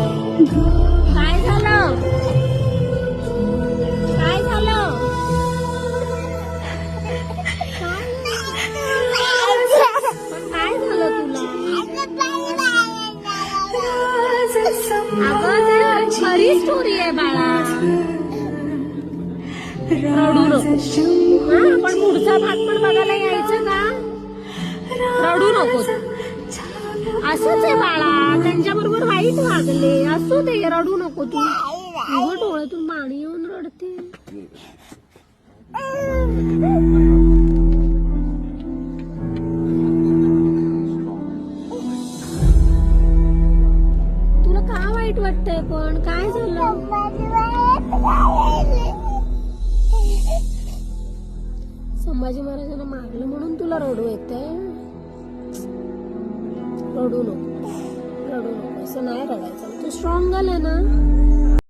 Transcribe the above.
काय झालं? काय झालं? पण काय झालं तुला? अगं ते खरी स्टोरी आहे बाळा. रडू नको. हा पण पुढचा भाग पण बघायला यायचं का? रडू नको. असंच आहे बाळा, त्यांच्या बरोबर वाईट वागले, असू दे, रडू नको तू. तुझं डोळ्यातून पाणी येऊन रडते. तुला का वाईट वाटतंय पण? काय झालं? संभाजी महाराजांना मारलं म्हणून तुला रडू येतंय? रडू नको, रडू नको, असं नाही रडायचं. तू स्ट्रॉंग झाला ना.